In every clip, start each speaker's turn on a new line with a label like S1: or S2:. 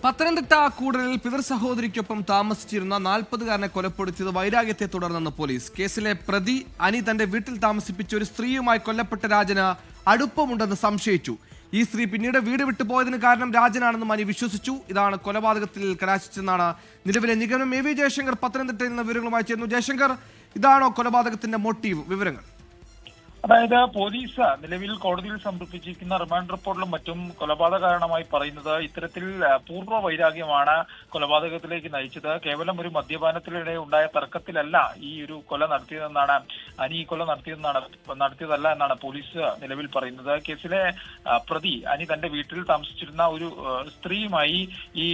S1: പത്തനംതിട്ട കൂടലിൽ പിതൃ സഹോദരിക്കൊപ്പം താമസിച്ചിരുന്ന 40-കാരനെ കൊലപ്പെടുത്തിയത് വൈരാഗ്യത്തെ തുടർന്നെന്ന് പോലീസ്. കേസിലെ പ്രതി അനി തന്റെ വീട്ടിൽ താമസിപ്പിച്ച ഒരു സ്ത്രീയുമായി കൊല്ലപ്പെട്ട രാജന് അടുപ്പമുണ്ടെന്ന് സംശയിച്ചു. ഈ സ്ത്രീ പിന്നീട് വീട് വിട്ടുപോയതിന് കാരണം രാജനാണെന്നും അനി വിശ്വസിച്ചു. ഇതാണ് കൊലപാതകത്തിൽ കലാശിച്ചെന്നാണ് നിലവിലെ നിഗമനം. എ വി ജയശങ്കർ പത്തനംതിട്ടയിൽ നിന്ന് വിവരങ്ങളുമായി ചേർന്നു. ജയശങ്കർ, ഇതാണോ കൊലപാതകത്തിന്റെ മോട്ടീവ്? വിവരങ്ങൾ.
S2: അതായത് പോലീസ് നിലവിൽ കോടതിയിൽ സമർപ്പിച്ചിരിക്കുന്ന റിമാൻഡ് റിപ്പോർട്ടിലും മറ്റും കൊലപാതക കാരണമായി പറയുന്നത് ഇത്തരത്തിൽ പൂർവ്വ വൈരാഗ്യമാണ് കൊലപാതകത്തിലേക്ക് നയിച്ചത്. കേവലം ഒരു മദ്യപാനത്തിനിടെ ഉണ്ടായ തർക്കത്തിലല്ല ഈ ഒരു കൊല നടത്തിയതെന്നാണ് അനി ഈ കൊല നടത്തിയതല്ല എന്നാണ് പോലീസ് നിലവിൽ പറയുന്നത്. കേസിലെ പ്രതി അനി തന്റെ വീട്ടിൽ താമസിച്ചിരുന്ന ഒരു സ്ത്രീയുമായി ഈ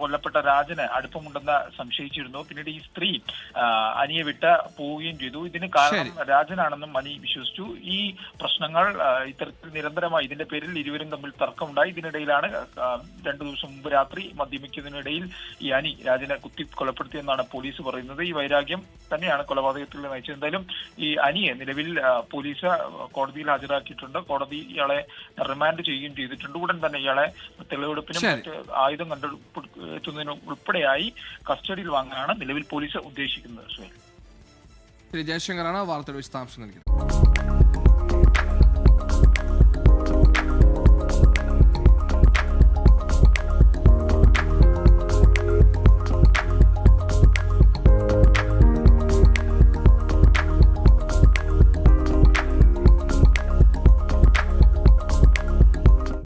S2: കൊല്ലപ്പെട്ട രാജന് അടുപ്പമുണ്ടെന്ന് സംശയിച്ചിരുന്നു. പിന്നീട് ഈ സ്ത്രീ അനിയെ വിട്ട് പോവുകയും ചെയ്തു. ഇതിന് കാരണം രാജനാണെന്നും അനി വിശ്വസിച്ചു. ഈ പ്രശ്നങ്ങൾ ഇത്തരത്തിൽ നിരന്തരമായി ഇതിന്റെ പേരിൽ ഇരുവരും തമ്മിൽ തർക്കമുണ്ടായി. ഇതിനിടയിലാണ് 2 ദിവസം മുമ്പ് രാത്രി മദ്യപിക്കുന്നതിനിടയിൽ ഈ അനി രാജനെ കുത്തി കൊലപ്പെടുത്തിയെന്നാണ് പോലീസ് പറയുന്നത്. ഈ വൈരാഗ്യം തന്നെയാണ് കൊലപാതകത്തിൽ നയിച്ചത്. എന്തായാലും ഈ അനിയെ നിലവിൽ പോലീസ് കോടതിയിൽ ഹാജരാക്കിയിട്ടുണ്ട്. കോടതി ഇയാളെ റിമാൻഡ് ചെയ്യുകയും ചെയ്തിട്ടുണ്ട്. ഉടൻ തന്നെ ഇയാളെ തെളിവെടുപ്പിനും മറ്റ് ആയുധം കണ്ടെത്തുന്നതിനും ഉൾപ്പെടെയായി കസ്റ്റഡിയിൽ വാങ്ങാനാണ് നിലവിൽ പോലീസ് ഉദ്ദേശിക്കുന്നത്.
S1: ജയശങ്കറാണ് വാർത്തയുടെ വിശദാംശം നൽകിയത്.